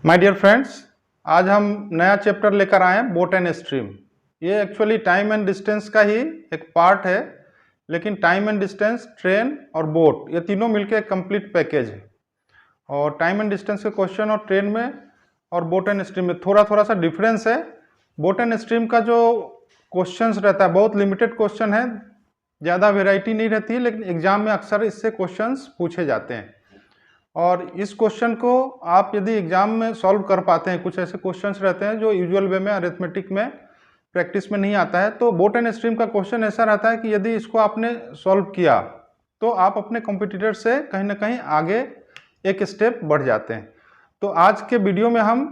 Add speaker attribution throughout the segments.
Speaker 1: My dear friends, आज हम नया चैप्टर लेकर आए हैं बोट एंड स्ट्रीम। ये एक्चुअली टाइम एंड डिस्टेंस का ही एक पार्ट है, लेकिन टाइम एंड डिस्टेंस, ट्रेन और बोट ये तीनों मिलकर एक कंप्लीट पैकेज है। और टाइम एंड डिस्टेंस के क्वेश्चन और ट्रेन में और बोट एंड स्ट्रीम में थोड़ा थोड़ा सा डिफरेंस है। बोट एंड स्ट्रीम का जो क्वेश्चंस रहता है बहुत लिमिटेड क्वेश्चन है, ज़्यादा वेराइटी नहीं रहती है, लेकिन एग्जाम में अक्सर इससे क्वेश्चंस पूछे जाते हैं। और इस क्वेश्चन को आप यदि एग्जाम में सॉल्व कर पाते हैं, कुछ ऐसे क्वेश्चंस रहते हैं जो यूजुअल वे में अरिथमेटिक में प्रैक्टिस में नहीं आता है, तो बोट एंड स्ट्रीम का क्वेश्चन ऐसा रहता है कि यदि इसको आपने सॉल्व किया तो आप अपने कॉम्पिटिटर से कहीं ना कहीं आगे एक स्टेप बढ़ जाते हैं। तो आज के वीडियो में हम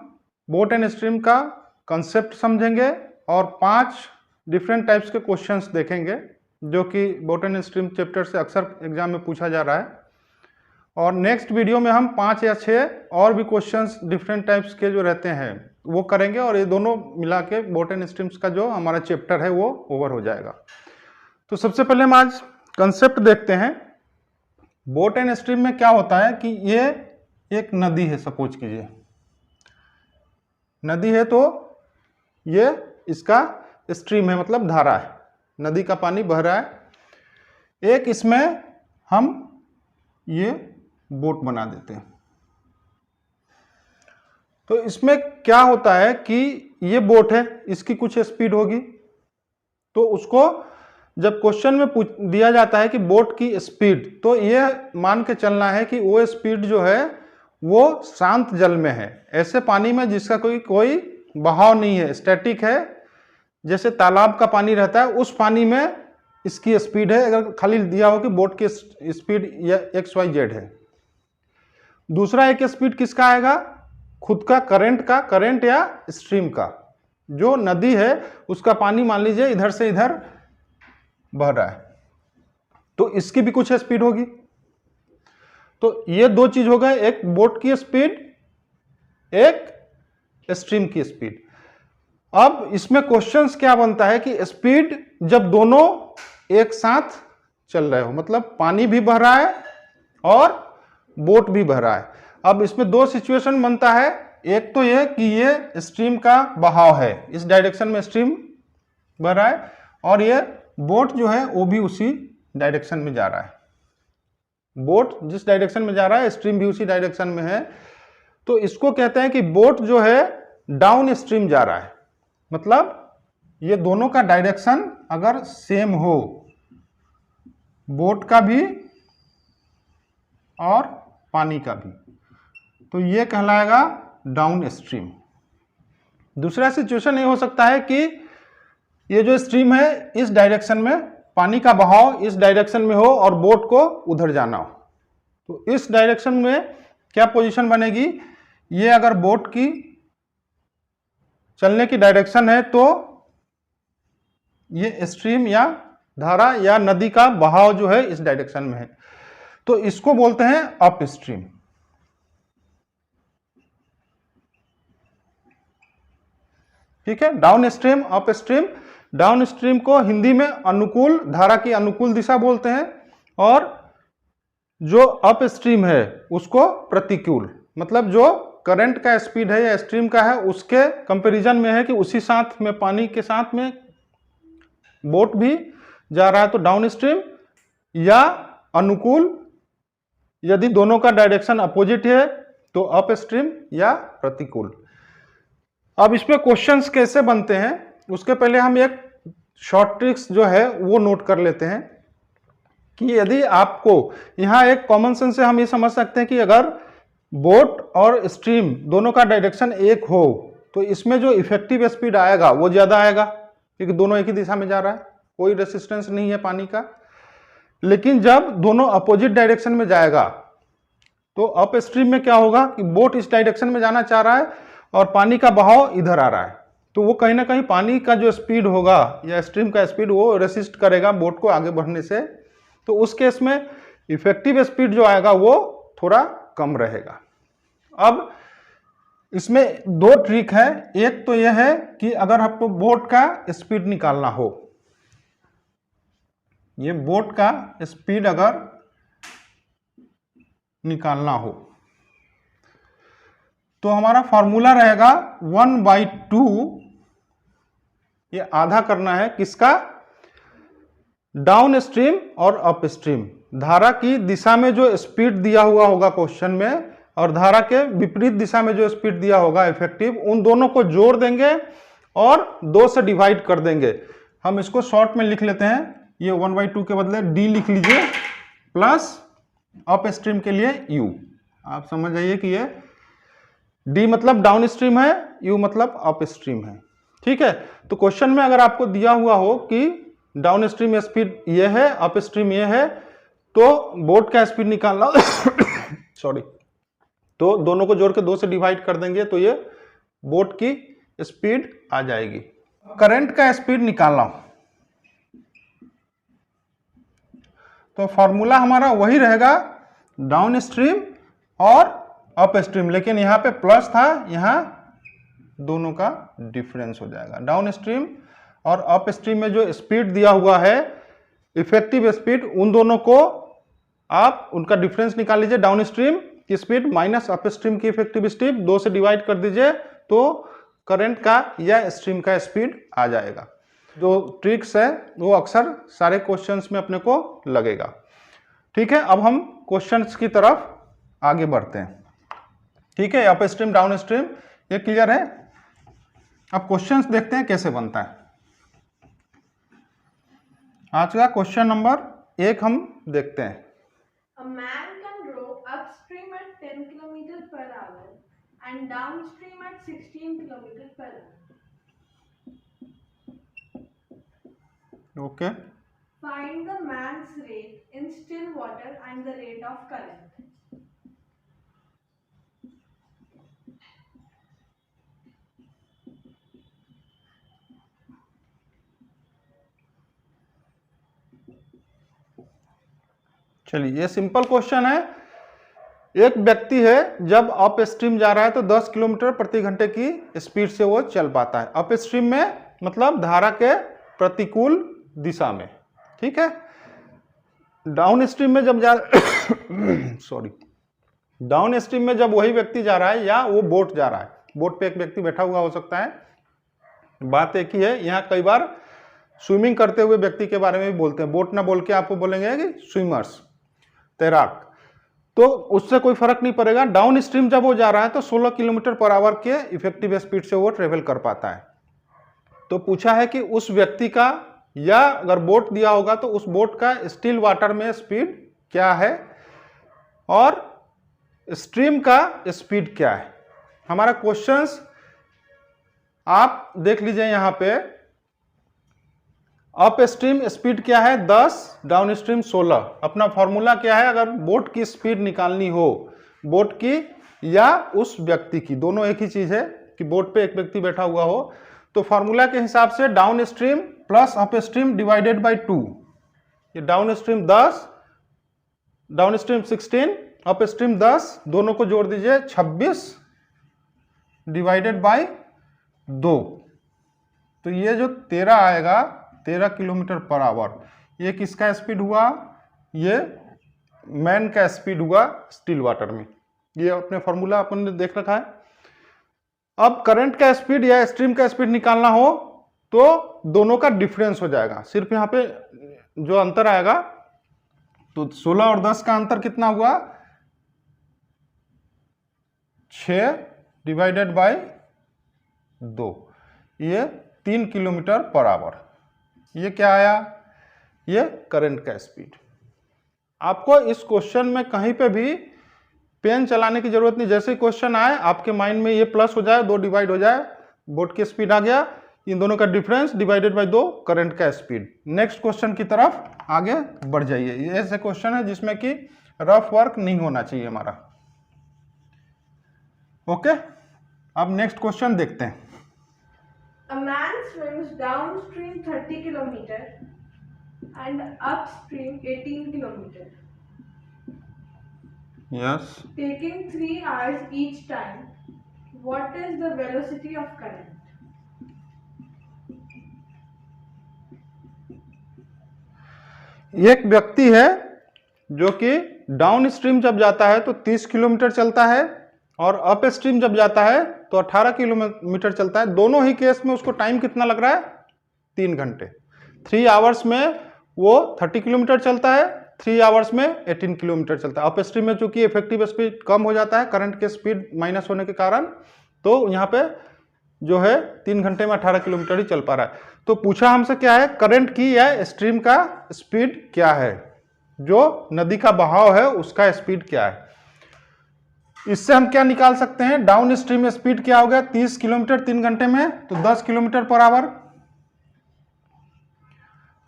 Speaker 1: बोट एंड स्ट्रीम का कंसेप्ट समझेंगे और 5 डिफरेंट टाइप्स के क्वेश्चंस देखेंगे जो कि बोट एंड स्ट्रीम चैप्टर से अक्सर एग्जाम में पूछा जा रहा है। और नेक्स्ट वीडियो में हम 5 या 6 और भी क्वेश्चंस डिफरेंट टाइप्स के जो रहते हैं वो करेंगे, और ये दोनों मिला के बोट एंड स्ट्रीम्स का जो हमारा चैप्टर है वो ओवर हो जाएगा। तो सबसे पहले हम आज कंसेप्ट देखते हैं। बोट एंड स्ट्रीम में क्या होता है कि ये एक नदी है, सपोज कीजिए नदी है, तो ये इसका स्ट्रीम है, मतलब धारा है, नदी का पानी बह रहा है। एक इसमें हम ये बोट बना देते हैं। तो इसमें क्या होता है कि ये बोट है, इसकी कुछ स्पीड होगी, तो उसको जब क्वेश्चन में दिया जाता है कि बोट की स्पीड, तो ये मान के चलना है कि वो स्पीड जो है वो शांत जल में है, ऐसे पानी में जिसका कोई बहाव नहीं है, स्टैटिक है, जैसे तालाब का पानी रहता है उस पानी में इसकी स्पीड है। अगर खाली दिया हो कि बोट की स्पीड XYZ है। दूसरा एक स्पीड किसका आएगा, खुद का करंट या स्ट्रीम का। जो नदी है उसका पानी मान लीजिए इधर से इधर बह रहा है, तो इसकी भी कुछ स्पीड होगी। तो ये दो चीज हो गए, एक बोट की स्पीड, एक स्ट्रीम की स्पीड। अब इसमें क्वेश्चंस क्या बनता है कि स्पीड जब दोनों एक साथ चल रहे हो, मतलब पानी भी बह रहा है और बोट भी बह रहा है। अब इसमें 2 सिचुएशन बनता है, एक तो यह कि ये स्ट्रीम का बहाव है, इस डायरेक्शन में स्ट्रीम बह रहा है, और ये बोट जो है वो भी उसी डायरेक्शन में जा रहा है। बोट जिस डायरेक्शन में जा रहा है स्ट्रीम भी उसी डायरेक्शन में है, तो इसको कहते हैं कि बोट जो है डाउन स्ट्रीम जा रहा है। मतलब ये दोनों का डायरेक्शन अगर सेम हो, बोट का भी और पानी का भी, तो ये कहलाएगा डाउन स्ट्रीम। दूसरा सिचुएशन ये हो सकता है कि ये जो स्ट्रीम है इस डायरेक्शन में, पानी का बहाव इस डायरेक्शन में हो और बोट को उधर जाना हो, तो इस डायरेक्शन में क्या पोजीशन बनेगी, ये अगर बोट की चलने की डायरेक्शन है तो ये स्ट्रीम या धारा या नदी का बहाव जो है इस डायरेक्शन में है, तो इसको बोलते हैं अप स्ट्रीम। ठीक है, down stream, up stream. Down stream को हिंदी में अनुकूल, धारा की अनुकूल दिशा बोलते हैं, और जो अप स्ट्रीम है उसको प्रतिकूल, मतलब जो करंट का स्पीड है या स्ट्रीम का है उसके कंपैरिजन में है कि उसी साथ में पानी के साथ में बोट भी जा रहा है, तो डाउन स्ट्रीम या अनुकूल। यदि दोनों का डायरेक्शन अपोजिट है तो अप स्ट्रीम या प्रतिकूल। अब इसमें क्वेश्चंस कैसे बनते हैं उसके पहले हम एक शॉर्ट ट्रिक्स जो है वो नोट कर लेते हैं कि यदि आपको यहाँ एक कॉमन सेंस से हम ये समझ सकते हैं कि अगर बोट और स्ट्रीम दोनों का डायरेक्शन एक हो तो इसमें जो इफेक्टिव स्पीड आएगा वो ज्यादा आएगा, क्योंकि दोनों एक ही दिशा में जा रहा है, कोई रेसिस्टेंस नहीं है पानी का। लेकिन जब दोनों अपोजिट डायरेक्शन में जाएगा तो अप स्ट्रीम में क्या होगा कि बोट इस डायरेक्शन में जाना चाह रहा है और पानी का बहाव इधर आ रहा है, तो वो कहीं ना कहीं पानी का जो स्पीड होगा या स्ट्रीम का स्पीड वो रेसिस्ट करेगा बोट को आगे बढ़ने से, तो उस केस में इफेक्टिव स्पीड जो आएगा वो थोड़ा कम रहेगा। अब इसमें 2 ट्रिक है। एक तो यह है कि अगर आपको बोट का स्पीड निकालना हो, ये बोट का स्पीड अगर निकालना हो तो हमारा फॉर्मूला रहेगा 1/2, ये आधा करना है किसका, डाउन स्ट्रीम और अप स्ट्रीम। धारा की दिशा में जो स्पीड दिया हुआ होगा क्वेश्चन में और धारा के विपरीत दिशा में जो स्पीड दिया होगा इफेक्टिव, उन दोनों को जोड़ देंगे और 2 से डिवाइड कर देंगे। हम इसको शॉर्ट में लिख लेते हैं, ये 1/2 के बदले d लिख लीजिए, प्लस अप स्ट्रीम के लिए u। आप समझ जाइए कि ये d मतलब डाउन स्ट्रीम है, u मतलब अप स्ट्रीम है। ठीक है, तो क्वेश्चन में अगर आपको दिया हुआ हो कि डाउन स्ट्रीम स्पीड ये है, अप स्ट्रीम ये है, तो बोट का स्पीड निकालना सॉरी, तो दोनों को जोड़ के 2 से डिवाइड कर देंगे तो ये बोट की स्पीड आ जाएगी। करंट का स्पीड निकालना, तो फॉर्मूला हमारा वही रहेगा डाउन स्ट्रीम और अप स्ट्रीम, लेकिन यहाँ पे प्लस था, यहाँ दोनों का डिफरेंस हो जाएगा। डाउन स्ट्रीम और अप स्ट्रीम में जो स्पीड दिया हुआ है इफेक्टिव स्पीड, उन दोनों को आप उनका डिफरेंस निकाल लीजिए। डाउन स्ट्रीम की स्पीड माइनस अप स्ट्रीम की इफेक्टिव स्पीड, 2 से डिवाइड कर दीजिए तो करंट का या स्ट्रीम का स्पीड आ जाएगा। जो ट्रिक्स है वो अक्सर सारे क्वेश्चंस में अपने को लगेगा। ठीक है, अब हम क्वेश्चंस की तरफ आगे बढ़ते हैं। ठीक है, अप स्ट्रीम डाउन स्ट्रीम ये क्लियर है। अब क्वेश्चंस देखते हैं कैसे बनता है। आज का क्वेश्चन नंबर 1 हम देखते हैं।
Speaker 2: A man can row upstream at 10 km per hour and downstream at 16 km per hour.
Speaker 1: Okay.
Speaker 2: Find the man's rate in still water and the rate of current.
Speaker 1: चलिए, ये सिंपल क्वेश्चन है। एक व्यक्ति है, जब अप स्ट्रीम जा रहा है तो 10 किलोमीटर प्रति घंटे की स्पीड से वो चल पाता है। अप स्ट्रीम में मतलब धारा के प्रतिकूल दिशा में। ठीक है, डाउन स्ट्रीम में जब जा सॉरी, डाउन स्ट्रीम में जब वही व्यक्ति जा रहा है या वो बोट जा रहा है, बोट पे एक व्यक्ति बैठा हुआ हो सकता है, बात एक ही है। यहाँ कई बार स्विमिंग करते हुए व्यक्ति के बारे में भी बोलते हैं, बोट ना बोल के आपको बोलेंगे कि स्विमर्स, तैराक, तो उससे कोई फर्क नहीं पड़ेगा। डाउन स्ट्रीम जब वो जा रहा है तो 16 किलोमीटर पर आवर के इफेक्टिव स्पीड से वो ट्रेवल कर पाता है। तो पूछा है कि उस व्यक्ति का, या अगर बोट दिया होगा तो उस बोट का स्टिल वाटर में स्पीड क्या है और स्ट्रीम का स्पीड क्या है। हमारा क्वेश्चंस आप देख लीजिए, यहाँ पे अप स्ट्रीम स्पीड क्या है 10, डाउन स्ट्रीम 16। अपना फॉर्मूला क्या है, अगर बोट की स्पीड निकालनी हो, बोट की या उस व्यक्ति की, दोनों एक ही चीज है कि बोट पे एक व्यक्ति बैठा हुआ हो, तो फॉर्मूला के हिसाब से down stream plus up stream divided by 2। ये down stream 10, down stream 16, up stream 10, दोनों को जोड़ दीजिए 26 डिवाइडेड बाय 2। तो ये जो 13 आएगा, 13 किलोमीटर पर आवर, ये किसका स्पीड हुआ, ये मैन का स्पीड हुआ स्टिल वाटर में। ये अपने फॉर्मूला अपन ने देख रखा है। अब करंट का स्पीड या स्ट्रीम का स्पीड निकालना हो तो दोनों का डिफरेंस हो जाएगा। सिर्फ यहाँ पे जो अंतर आएगा, तो 16 और 10 का अंतर कितना हुआ, 6 डिवाइडेड बाय 2, ये 3 किलोमीटर पर आवर। ये क्या आया, ये करंट का स्पीड। आपको इस क्वेश्चन में कहीं पे भी पेन चलाने की जरूरत नहीं, जैसे क्वेश्चन आए आपके माइंड में ये प्लस हो जाए, 2 डिवाइड हो जाए, बोट की स्पीड आ गया, इन दोनों का डिफरेंस डिवाइडेड बाय 2 करंट का स्पीड। नेक्स्ट क्वेश्चन की तरफ आगे बढ़ जाइए। ये ऐसे क्वेश्चन है जिसमें कि रफ वर्क नहीं होना चाहिए हमारा। ओके, अब नेक्स्ट क्वेश्चन देखते हैं।
Speaker 2: A man swims downstream 30 km and upstream 18 km.
Speaker 1: Yes.
Speaker 2: Taking 3 hours each time. What is the velocity of current?
Speaker 1: एक व्यक्ति है जो कि डाउन स्ट्रीम जब जाता है तो 30 किलोमीटर चलता है और अप स्ट्रीम जब जाता है तो 18 किलोमीटर चलता है। दोनों ही केस में उसको टाइम कितना लग रहा है? 3 घंटे। 3 आवर्स में वो 30 किलोमीटर चलता है, 3 आवर्स में 18 किलोमीटर चलता है। अप स्ट्रीम में चूंकि इफेक्टिव स्पीड कम हो जाता है करंट के स्पीड माइनस होने के कारण, तो यहाँ पे जो है 3 घंटे में 18 किलोमीटर ही चल पा रहा है। तो पूछा हमसे क्या है, करंट की या स्ट्रीम का स्पीड क्या है, जो नदी का बहाव है उसका स्पीड क्या है। इससे हम क्या निकाल सकते हैं, डाउन स्ट्रीम स्पीड क्या हो गया, 30 किलोमीटर 3 घंटे में, तो 10 किलोमीटर पर आवर,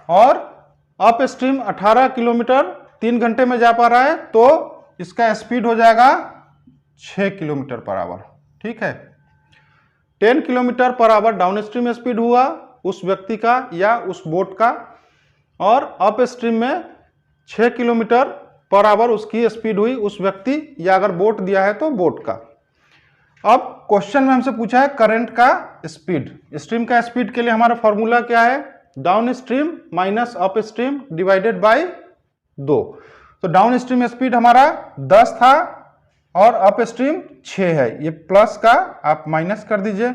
Speaker 1: और अप स्ट्रीम 18 किलोमीटर 3 घंटे में जा पा रहा है, तो इसका स्पीड हो जाएगा 6 किलोमीटर पर आवर। ठीक है, 10 kilometre per hour down stream speed हुआ उस व्यक्ति का या उस बोट का, और अप स्ट्रीम में 6 किलोमीटर पर आवर उसकी स्पीड हुई उस व्यक्ति या अगर बोट दिया है तो बोट का। अब क्वेश्चन में हमसे पूछा है करंट का स्पीड। स्ट्रीम का स्पीड के लिए हमारा फॉर्मूला क्या है, down stream minus up stream divided by 2। तो डाउन स्ट्रीम स्पीड हमारा 10 था और अप स्ट्रीम 6 है, ये प्लस का आप माइनस कर दीजिए,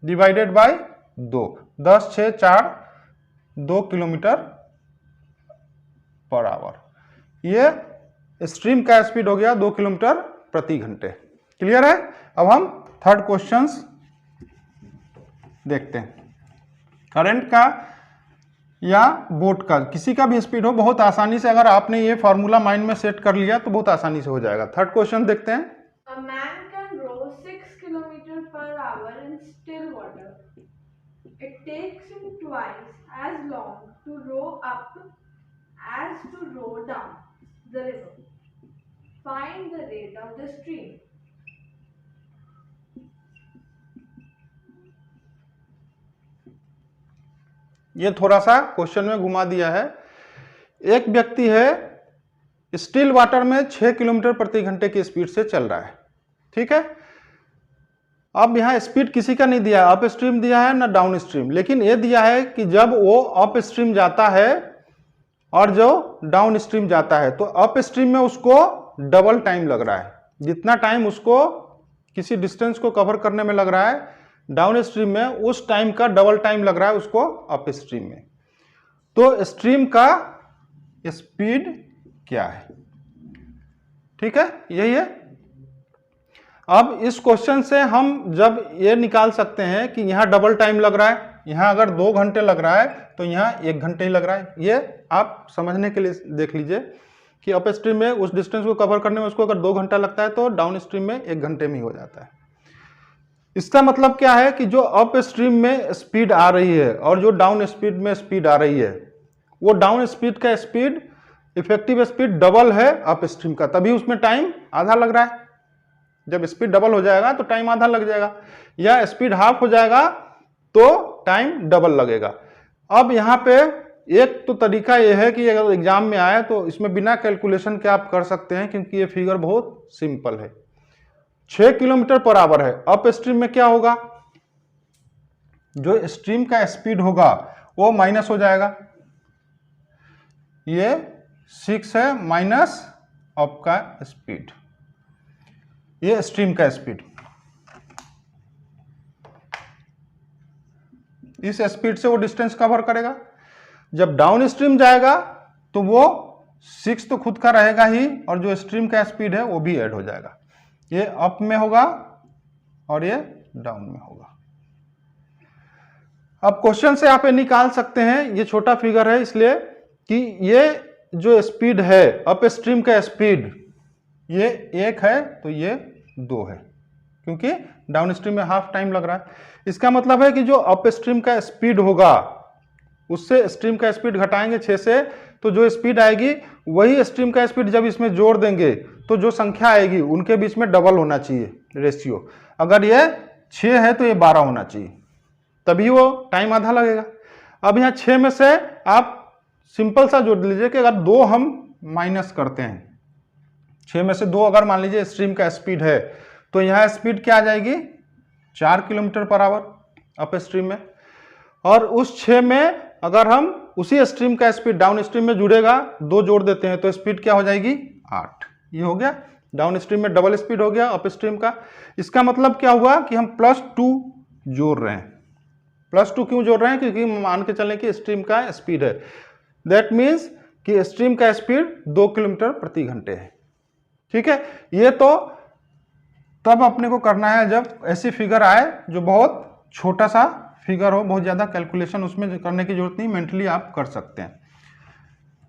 Speaker 1: divided by 2। 10 6 4 2 kilometre per hour, ये स्ट्रीम का स्पीड हो गया 2 किलोमीटर प्रति घंटे। क्लियर है। अब हम थर्ड क्वेश्चन देखते हैं। करंट का या बोट का किसी का भी स्पीड हो, बहुत आसानी से अगर आपने ये फॉर्मूला माइंड में सेट कर लिया तो बहुत आसानी से हो जाएगा। थर्ड क्वेश्चन देखते हैं।
Speaker 2: A man can row 6 kilometers per hour in still water. It takes him twice as long to row up as to row down the river. Find the rate of the stream.
Speaker 1: ये थोड़ा सा question में घुमा दिया है। एक व्यक्ति है स्टिल वाटर में 6 किलोमीटर प्रति घंटे की स्पीड से चल रहा है। ठीक है, अब यहां स्पीड किसी का नहीं दिया है, अप स्ट्रीम दिया है ना डाउन स्ट्रीम, लेकिन यह दिया है कि जब वो अप स्ट्रीम जाता है और जो डाउन स्ट्रीम जाता है तो अप स्ट्रीम में उसको डबल टाइम लग रहा है। जितना टाइम उसको किसी डिस्टेंस को कवर करने में लग रहा है डाउन स्ट्रीम में, उस टाइम का डबल टाइम लग रहा है उसको अप स्ट्रीम में। तो स्ट्रीम का स्पीड क्या है, ठीक है, यही है। अब इस क्वेश्चन से हम जब ये निकाल सकते हैं कि यहां डबल टाइम लग रहा है, यहां अगर 2 घंटे लग रहा है तो यहां 1 घंटे ही लग रहा है। ये आप समझने के लिए देख लीजिए कि अप स्ट्रीम में उस डिस्टेंस को कवर करने में उसको अगर 2 घंटा लगता है तो डाउन स्ट्रीम में 1 घंटे में ही हो जाता है। इसका मतलब क्या है कि जो अप स्ट्रीम में स्पीड आ रही है और जो डाउन स्पीड में स्पीड आ रही है, वो डाउन स्पीड का स्पीड इफेक्टिव स्पीड डबल है अप स्ट्रीम का, तभी उसमें टाइम आधा लग रहा है। जब स्पीड डबल हो जाएगा तो टाइम आधा लग जाएगा, या स्पीड हाफ हो जाएगा तो टाइम डबल लगेगा। अब यहाँ पे एक तो तरीका यह है कि अगर एग्जाम में आए तो इसमें बिना कैलकुलेशन के आप कर सकते हैं, क्योंकि ये फिगर बहुत सिंपल है। 6 किलोमीटर पर आवर है, अप स्ट्रीम में क्या होगा, जो स्ट्रीम का स्पीड होगा वो माइनस हो जाएगा। ये 6 है माइनस अप का स्पीड, ये स्ट्रीम का स्पीड। इस स्पीड से वो डिस्टेंस कवर करेगा। जब डाउन स्ट्रीम जाएगा तो वो 6 तो खुद का रहेगा ही, और जो स्ट्रीम का स्पीड है वो भी ऐड हो जाएगा। ये अप में होगा और ये डाउन में होगा। अब क्वेश्चन से आप ये निकाल सकते हैं, ये छोटा फिगर है इसलिए कि ये जो स्पीड है अप स्ट्रीम का स्पीड, ये 1 है तो ये 2 है, क्योंकि डाउन स्ट्रीम में हाफ टाइम लग रहा है। इसका मतलब है कि जो अप स्ट्रीम का स्पीड होगा उससे स्ट्रीम का स्पीड घटाएंगे 6 से, तो जो स्पीड आएगी वही स्ट्रीम का स्पीड जब इसमें जोड़ देंगे तो जो संख्या आएगी उनके बीच में डबल होना चाहिए रेशियो। अगर ये 6 है तो ये 12 होना चाहिए, तभी वो टाइम आधा लगेगा। अब यहाँ 6 में से आप सिंपल सा जोड़ लीजिए कि अगर 2 हम माइनस करते हैं, 6 में से 2 अगर मान लीजिए स्ट्रीम का स्पीड है, तो यहाँ स्पीड क्या आ जाएगी 4 kilometre per hour up stream में। और उस 6 में अगर हम उसी स्ट्रीम का स्पीड डाउन स्ट्रीम में जुड़ेगा, 2 जोड़ देते हैं तो स्पीड क्या हो जाएगी 8। ये हो गया। डाउन स्ट्रीम में डबल स्पीड हो गया अप स्ट्रीम का। इसका मतलब क्या हुआ कि हम +2 जोड़ रहे हैं। +2 क्यों जोड़ रहे हैं? क्योंकि मान के चलें कि स्ट्रीम का स्पीड है, दैट मीन्स कि स्ट्रीम का स्पीड 2 किलोमीटर प्रति घंटे है। ठीक है, ये तो तब अपने को करना है जब ऐसी फिगर आए जो बहुत छोटा सा फिगर हो, बहुत ज्यादा कैलकुलेशन उसमें करने की जरूरत नहीं, मेंटली आप कर सकते हैं।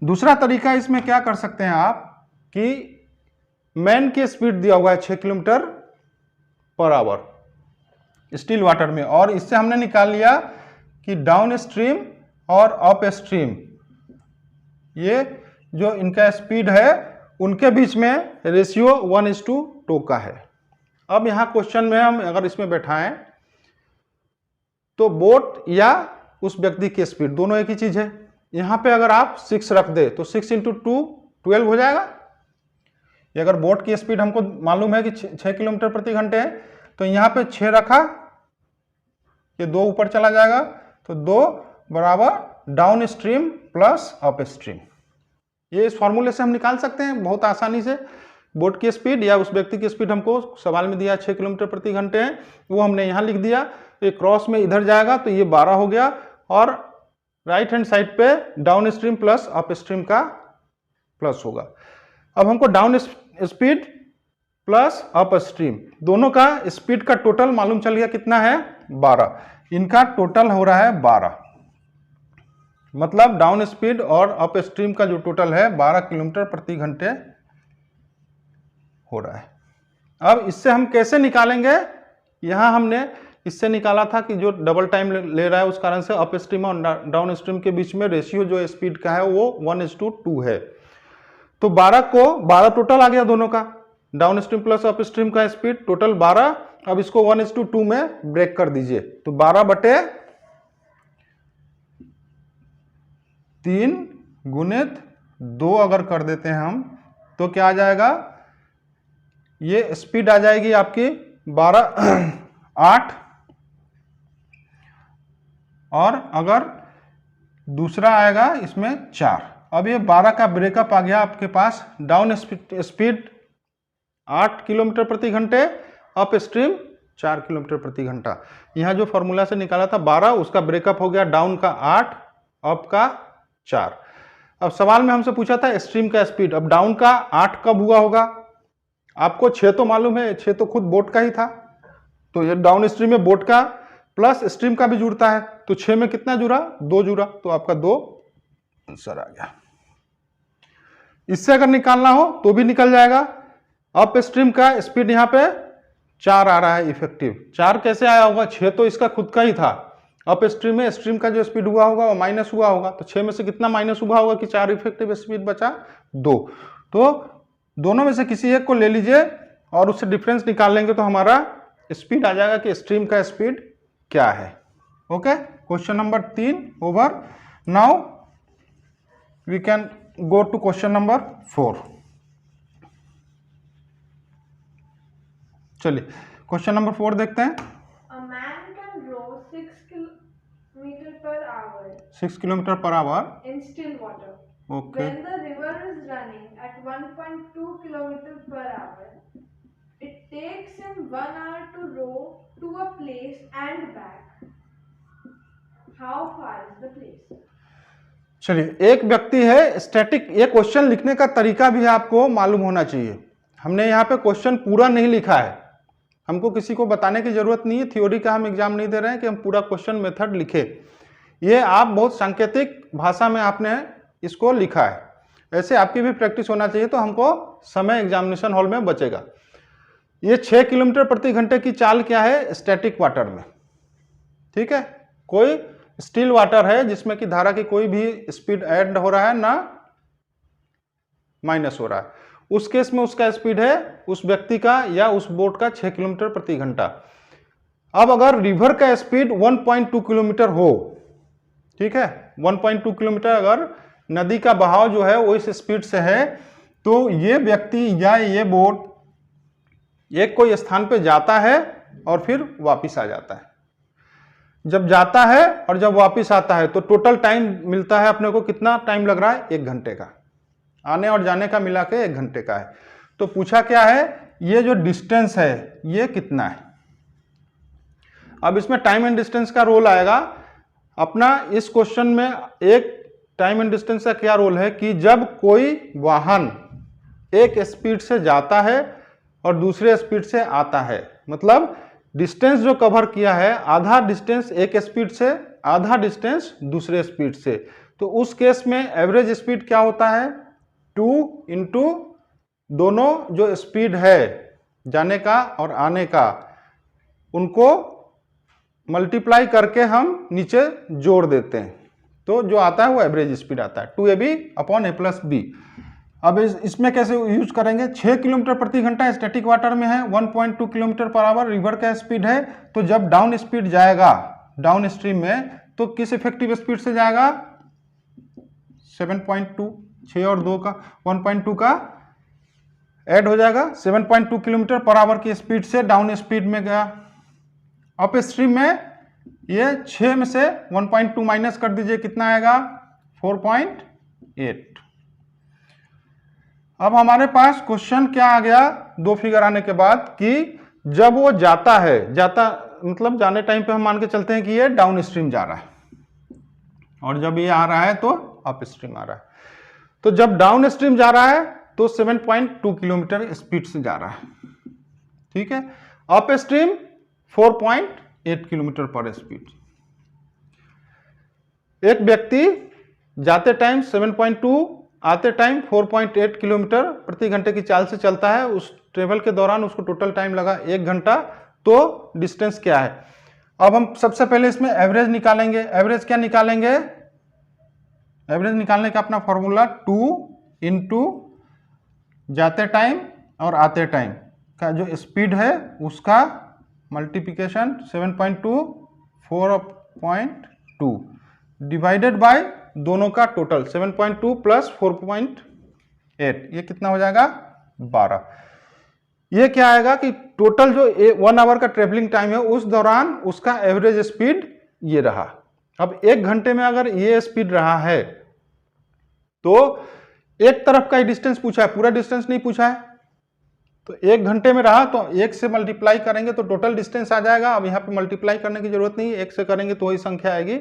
Speaker 1: दूसरा तरीका इसमें क्या कर सकते हैं आप कि मैन की स्पीड दिया हुआ है 6 kilometre per hour still water में, और इससे हमने निकाल लिया कि डाउन स्ट्रीम और अप स्ट्रीम ये जो इनका स्पीड है उनके बीच में रेशियो 1:2 का है। अब यहां क्वेश्चन में हम अगर इसमें बैठाएं तो बोट या उस व्यक्ति की स्पीड दोनों एक ही चीज है। यहां पे अगर आप 6 रख दे तो 6 × 2 12 हो जाएगा। ये अगर बोट की स्पीड हमको मालूम है कि 6 किलोमीटर प्रति घंटे है, तो यहां पे 6 रखा, ये 2 ऊपर चला जाएगा, तो 2 बराबर down stream plus up stream. ये इस फॉर्मूले से हम निकाल सकते हैं बहुत आसानी से। बोट की स्पीड या उस व्यक्ति की स्पीड हमको सवाल में दिया 6 किलोमीटर प्रति घंटे है, वो हमने यहाँ लिख दिया, तो ये क्रॉस में इधर जाएगा तो ये 12 हो गया, और राइट हैंड साइड पे down stream plus up stream का प्लस होगा। अब हमको down speed plus up stream दोनों का स्पीड का टोटल मालूम चल गया कितना है 12, इनका टोटल हो रहा है 12, मतलब डाउन स्पीड और अप स्ट्रीम का जो टोटल है 12 किलोमीटर प्रति घंटे हो रहा है। अब इससे हम कैसे निकालेंगे? यहां हमने इससे निकाला था कि जो डबल टाइम ले रहा है उस कारण से अप स्ट्रीम और डाउन स्ट्रीम के बीच में रेशियो जो स्पीड का है वो 1:2 है। तो 12 को 12 टोटल आ गया दोनों का, down stream plus up stream का स्पीड टोटल 12। अब इसको 1:2 में ब्रेक कर दीजिए, तो 12/3 गुणित 2 अगर कर देते हैं हम तो क्या आ जाएगा? ये स्पीड आ जाएगी आपकी 8, और अगर दूसरा आएगा इसमें 4। अब ये 12 का ब्रेकअप आ गया आपके पास, डाउन स्पीड 8 किलोमीटर प्रति घंटे, अप स्ट्रीम 4 किलोमीटर प्रति घंटा। यहाँ जो फॉर्मूला से निकाला था 12, उसका ब्रेकअप हो गया डाउन का 8, अप का 4। अब सवाल में हमसे पूछा था स्ट्रीम का स्पीड, अब डाउन का 8 कब हुआ होगा? आपको 6 तो मालूम है, 6 तो खुद बोट का ही था, तो ये डाउन स्ट्रीम में बोट का प्लस स्ट्रीम का भी जुड़ता है, तो 6 में कितना जुड़ा? 2 जुड़ा, तो आपका 2 आंसर आ गया। इससे अगर निकालना हो तो भी निकल जाएगा। अप स्ट्रीम का स्पीड यहाँ पे 4 आ रहा है इफेक्टिव, 4 कैसे आया होगा? 6 तो इसका खुद का ही था, अप स्ट्रीम में स्ट्रीम का जो स्पीड हुआ होगा वो माइनस हुआ होगा, तो 6 में से कितना माइनस हुआ होगा कि 4 इफेक्टिव स्पीड बचा? 2। तो दोनों में से किसी एक को ले लीजिए और उससे डिफरेंस निकाल लेंगे तो हमारा स्पीड आ जाएगा कि स्ट्रीम का स्पीड क्या है। Okay, question number 3 over. Now we can go to question number 4। चलिए क्वेश्चन नंबर 4 देखते हैं।
Speaker 2: A man can row
Speaker 1: 6 kilometre per hour
Speaker 2: in still water.
Speaker 1: Okay.
Speaker 2: When the river is running at 1.2 km per hour, it takes him 1 hour to row to a place and back. How far is the place?
Speaker 1: चलिए, एक व्यक्ति है static, ये question लिखने का तरीका भी आपको मालूम होना चाहिए। हमने यहाँ पे क्वेश्चन पूरा नहीं लिखा है, हमको किसी को बताने की जरूरत नहीं है, थ्योरी का हम एग्जाम नहीं दे रहे हैं कि हम पूरा क्वेश्चन मेथड लिखे। ये आप बहुत सांकेतिक भाषा में आपने इसको लिखा है, ऐसे आपकी भी प्रैक्टिस होना चाहिए, तो हमको समय एग्जामिनेशन हॉल में बचेगा। ये 6 किलोमीटर प्रति घंटे की चाल क्या है? स्टैटिक वाटर में, ठीक है, कोई स्टिल वाटर है जिसमें कि धारा की कोई भी स्पीड ऐड हो रहा है ना माइनस हो रहा है, उस केस में उसका स्पीड है उस व्यक्ति का या उस बोट का 6 किलोमीटर प्रति घंटा। अब अगर रिवर का स्पीड 1.2 किलोमीटर हो, ठीक है, 1.2 किलोमीटर अगर नदी का बहाव जो है वो इस स्पीड से है, तो ये व्यक्ति या ये बोट एक कोई स्थान पे जाता है और फिर वापिस आ जाता है। जब जाता है और जब वापिस आता है तो टोटल टाइम मिलता है अपने को, कितना टाइम लग रहा है? 1 घंटे का, आने और जाने का मिला के 1 घंटे का है। तो पूछा क्या है, ये जो डिस्टेंस है ये कितना है। अब इसमें टाइम एंड डिस्टेंस का रोल आएगा अपना। इस क्वेश्चन में एक टाइम एंड डिस्टेंस का क्या रोल है कि जब कोई वाहन एक स्पीड से जाता है और दूसरे स्पीड से आता है, मतलब डिस्टेंस जो कवर किया है, आधा डिस्टेंस एक स्पीड से, आधा डिस्टेंस दूसरे स्पीड से, तो उस केस में एवरेज स्पीड क्या होता है, 2 इंटू दोनों जो स्पीड है जाने का और आने का, उनको मल्टीप्लाई करके हम नीचे जोड़ देते हैं, तो जो आता है वो एवरेज स्पीड आता है, 2ab upon a plus B. अब इसमें कैसे यूज करेंगे, 6 किलोमीटर प्रति घंटा स्टैटिक वाटर में है, 1.2 किलोमीटर पर आवर रिवर का स्पीड है, तो जब डाउन स्पीड जाएगा डाउन स्ट्रीम में तो किस इफेक्टिव स्पीड से जाएगा, 7.2, 6 और 2 का 1.2 का ऐड हो जाएगा, 7.2 किलोमीटर पर आवर की स्पीड से डाउन स्पीड में गया। अप स्ट्रीम में ये 6 में से 1.2 माइनस कर दीजिए, कितना आएगा, 4.8। अब हमारे पास क्वेश्चन क्या आ गया, दो फिगर आने के बाद, कि जब वो जाता है, जाता मतलब जाने टाइम पे हम मान के चलते हैं कि ये डाउन स्ट्रीम जा रहा है, और जब ये आ रहा है तो अप स्ट्रीम आ रहा है। तो जब डाउन स्ट्रीम जा रहा है तो 7.2 किलोमीटर स्पीड से जा रहा है, ठीक है। अप स्ट्रीम 4.8 किलोमीटर पर स्पीड। एक व्यक्ति जाते टाइम 7.2, आते टाइम 4.8 किलोमीटर प्रति घंटे की चाल से चलता है। उस ट्रेवल के दौरान उसको टोटल टाइम लगा 1 घंटा। तो डिस्टेंस क्या है, अब हम सबसे पहले इसमें एवरेज निकालेंगे। एवरेज क्या निकालेंगे, एवरेज निकालने का अपना फॉर्मूला 2 इंटू जाते टाइम और आते टाइम का जो स्पीड है उसका मल्टीप्लिकेशन 7.2 4.2 डिवाइडेड बाय दोनों का टोटल 7.2 प्लस 4.8, ये कितना हो जाएगा, 12। ये क्या आएगा कि टोटल जो 1 आवर का ट्रेवलिंग टाइम है उस दौरान उसका एवरेज स्पीड ये रहा। अब 1 घंटे में अगर ये स्पीड रहा है तो एक तरफ का ही डिस्टेंस पूछा है, पूरा डिस्टेंस नहीं पूछा है। तो 1 घंटे में रहा तो 1 से मल्टीप्लाई करेंगे तो टोटल डिस्टेंस आ जाएगा। अब यहाँ पे मल्टीप्लाई करने की जरूरत नहीं है, 1 से करेंगे तो वही संख्या आएगी।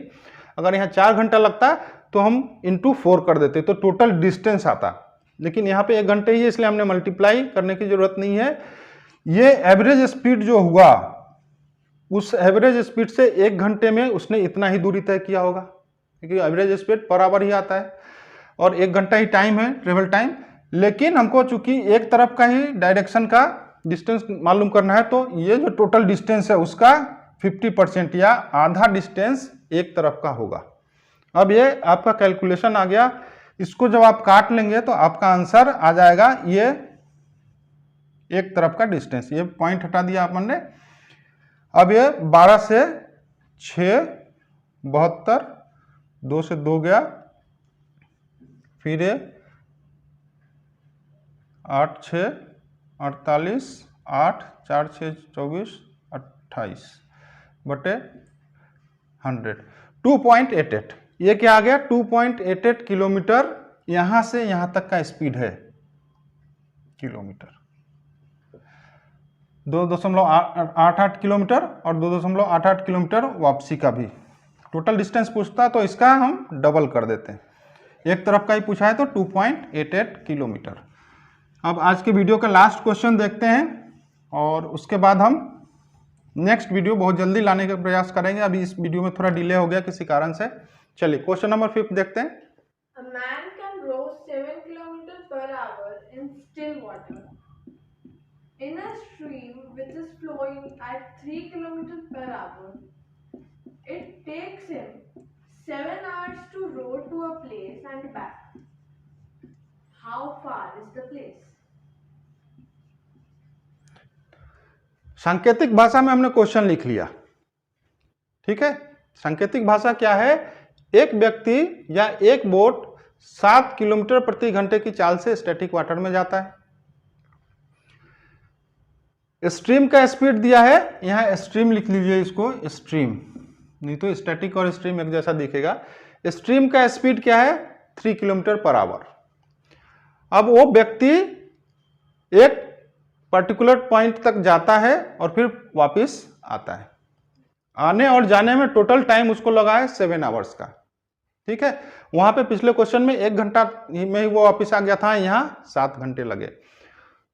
Speaker 1: अगर यहाँ 4 घंटा लगता तो हम इंटू 4 कर देते तो टोटल डिस्टेंस आता, लेकिन यहाँ पे 1 घंटे ही है इसलिए हमने मल्टीप्लाई करने की जरूरत नहीं है। ये एवरेज स्पीड जो हुआ उस एवरेज स्पीड से 1 घंटे में उसने इतना ही दूरी तय किया होगा, क्योंकि एवरेज स्पीड पर आवर ही आता है और 1 घंटा ही टाइम है ट्रेवल टाइम। लेकिन हमको चूंकि एक तरफ का ही डायरेक्शन का डिस्टेंस मालूम करना है तो ये जो टोटल डिस्टेंस है उसका 50% या आधा डिस्टेंस एक तरफ का होगा। अब ये आपका कैलकुलेशन आ गया, इसको जब आप काट लेंगे तो आपका आंसर आ जाएगा ये एक तरफ का डिस्टेंस। ये पॉइंट हटा दिया आपने। अब ये 12 से 6 72, 2 से 2 गया, फिर ये 8 6 48, 8 4 6 24 28 बटे 100, 2.88। ये क्या आ गया, 2.88 किलोमीटर यहां से यहां तक का स्पीड है किलोमीटर। 2.88 किलोमीटर और 2.88 किलोमीटर वापसी का भी टोटल डिस्टेंस पूछता तो इसका हम डबल कर देते हैं। एक तरफ का ही पूछा है तो 2.88 किलोमीटर। अब आज के वीडियो का लास्ट क्वेश्चन देखते हैं और उसके बाद हम नेक्स्ट वीडियो बहुत जल्दी लाने का प्रयास करेंगे। अभी इस वीडियो में थोड़ा डिले हो गया किसी कारण से। चलिए क्वेश्चन नंबर 5 देखते हैं।
Speaker 2: A man can row 7 kilometers per hour in still water. In a stream which is flowing at 3 kilometers per hour, it takes him 7 hours to row to a place and back. How far is the place?
Speaker 1: सांकेतिक भाषा में हमने question लिख लिया, ठीक है। सांकेतिक भाषा क्या है, एक व्यक्ति या एक बोट 7 किलोमीटर प्रति घंटे की चाल से स्टैटिक वाटर में जाता है। स्ट्रीम का स्पीड दिया है, यहां स्ट्रीम लिख लीजिए इसको, स्ट्रीम, नहीं तो स्टैटिक और स्ट्रीम एक जैसा दिखेगा। स्ट्रीम का स्पीड क्या है, 3 किलोमीटर पर आवर। अब वो व्यक्ति एक पर्टिकुलर पॉइंट तक जाता है और फिर वापस आता है। आने और जाने में टोटल टाइम उसको लगा है 7 आवर्स का। ठीक है, वहां पे पिछले क्वेश्चन में 1 घंटा में ही वो वापस आ गया था, यहाँ 7 घंटे लगे।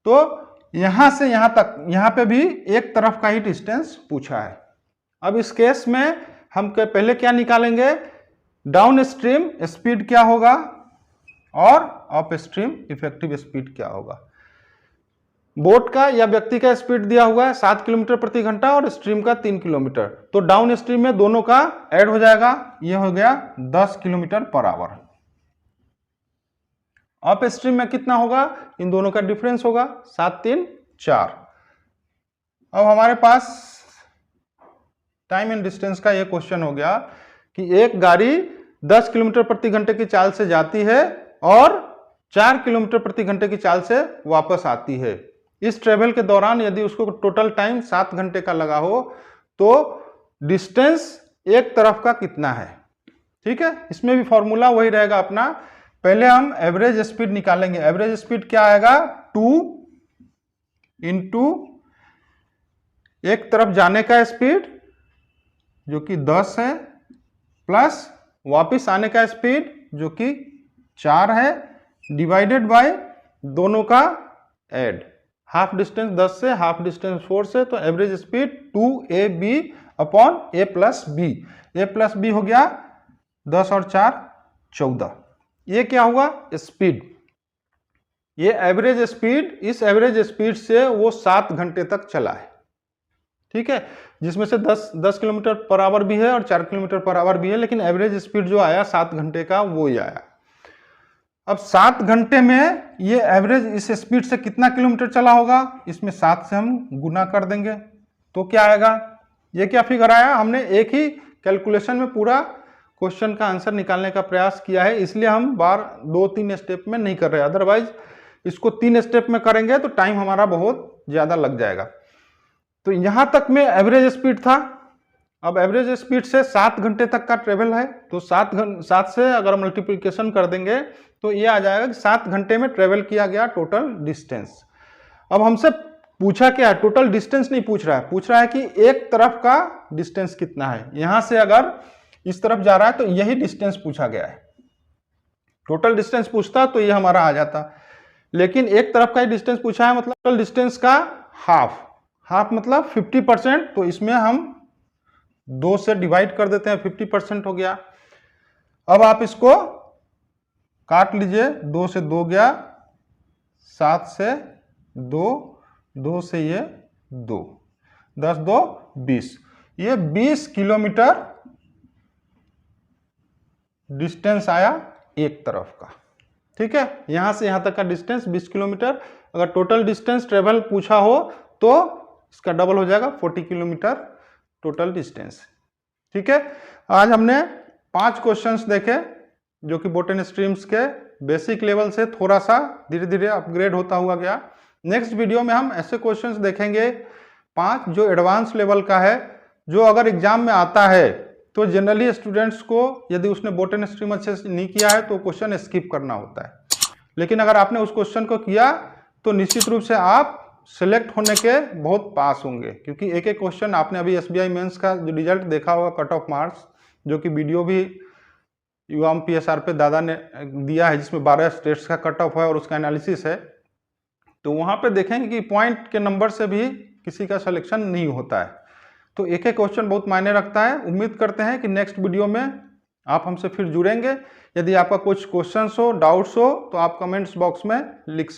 Speaker 1: तो यहां से यहां तक, यहां पे भी एक तरफ का ही डिस्टेंस पूछा है। अब इस केस में हम पहले क्या निकालेंगे, डाउन स्ट्रीम स्पीड क्या होगा और अप स्ट्रीम इफेक्टिव स्पीड क्या होगा। बोट का या व्यक्ति का स्पीड दिया हुआ है 7 किलोमीटर प्रति घंटा और स्ट्रीम का 3 किलोमीटर, तो डाउन स्ट्रीम में दोनों का ऐड हो जाएगा, ये हो गया 10 kilometre per hour. Up stream में कितना होगा, इन दोनों का डिफरेंस होगा 7 3 4। अब हमारे पास टाइम एंड डिस्टेंस का ये क्वेश्चन हो गया कि एक गाड़ी 10 किलोमीटर प्रति घंटे की चाल से जाती है और 4 किलोमीटर प्रति घंटे की चाल से वापस आती है। इस ट्रेवल के दौरान यदि उसको टोटल टाइम 7 घंटे का लगा हो तो डिस्टेंस एक तरफ का कितना है। ठीक है, इसमें भी फॉर्मूला वही रहेगा अपना। पहले हम एवरेज स्पीड निकालेंगे। एवरेज स्पीड क्या आएगा, 2 इंटू एक तरफ जाने का स्पीड जो कि 10 है, प्लस वापिस आने का स्पीड जो कि 4 है, डिवाइडेड बाय दोनों का ऐड। हाफ डिस्टेंस 10 से, हाफ डिस्टेंस 4 से, तो average speed 2ab upon a plus B. a plus B हो गया 10 और 4 14। ये क्या हुआ, स्पीड। ये एवरेज स्पीड, इस एवरेज स्पीड से वो 7 घंटे तक चला है। ठीक है, जिसमें से 10 किलोमीटर पर आवर भी है और 4 किलोमीटर पर आवर भी है, लेकिन एवरेज स्पीड जो आया 7 घंटे का वो ही आया। अब 7 घंटे में ये एवरेज इस स्पीड से कितना किलोमीटर चला होगा, इसमें 7 से हम गुना कर देंगे तो क्या आएगा। ये क्या फिगर आया, हमने एक ही कैलकुलेशन में पूरा क्वेश्चन का आंसर निकालने का प्रयास किया है, इसलिए हम बार 2-3 स्टेप में नहीं कर रहे। अदरवाइज इसको 3 स्टेप में करेंगे तो टाइम हमारा बहुत ज्यादा लग जाएगा। तो यहां तक में एवरेज स्पीड था। अब एवरेज स्पीड से 7 घंटे तक का ट्रेवल है, तो 7 से अगर मल्टीप्लिकेशन कर देंगे तो ये आ जाएगा कि 7 घंटे में ट्रेवल किया गया टोटल डिस्टेंस। अब हमसे पूछा क्या है, टोटल डिस्टेंस नहीं पूछ रहा है, पूछ रहा है कि एक तरफ का डिस्टेंस कितना है। यहां से अगर इस तरफ जा रहा है तो यही डिस्टेंस पूछा गया है। टोटल डिस्टेंस पूछता तो ये हमारा आ जाता, लेकिन एक तरफ का ही डिस्टेंस पूछा है, मतलब टोटल डिस्टेंस का हाफ मतलब 50%, तो इसमें हम 2 से डिवाइड कर देते हैं, 50% हो गया। अब आप इसको काट लीजिए, 2 से 2 गया, 7 से 2, 2 से ये 2, 10 2 20, ये 20 किलोमीटर डिस्टेंस आया एक तरफ का। ठीक है, यहां से यहां तक का डिस्टेंस 20 किलोमीटर। अगर टोटल डिस्टेंस ट्रेवल पूछा हो तो इसका डबल हो जाएगा, 40 किलोमीटर टोटल डिस्टेंस। ठीक है, आज हमने 5 क्वेश्चंस देखे जो कि बोटनी स्ट्रीम्स के बेसिक लेवल से थोड़ा सा धीरे धीरे अपग्रेड होता हुआ गया। नेक्स्ट वीडियो में हम ऐसे क्वेश्चंस देखेंगे 5 जो एडवांस लेवल का है, जो अगर एग्जाम में आता है तो जनरली स्टूडेंट्स को यदि उसने बोटनी स्ट्रीम अच्छे से नहीं किया है तो क्वेश्चन स्किप करना होता है, लेकिन अगर आपने उस क्वेश्चन को किया तो निश्चित रूप से आप सिलेक्ट होने के बहुत पास होंगे, क्योंकि एक एक क्वेश्चन आपने अभी SBI मेंस का जो रिजल्ट देखा होगा, कट ऑफ मार्क्स, जो कि वीडियो भी युवाम PSR पे दादा ने दिया है, जिसमें 12 स्टेट्स का कट ऑफ है और उसका एनालिसिस है, तो वहां पे देखेंगे कि पॉइंट के नंबर से भी किसी का सिलेक्शन नहीं होता है। तो एक एक क्वेश्चन बहुत मायने रखता है। उम्मीद करते हैं कि नेक्स्ट वीडियो में आप हमसे फिर जुड़ेंगे। यदि आपका कुछ क्वेश्चंस हो, डाउट्स हो, तो आप कमेंट्स बॉक्स में लिख सकते हैं।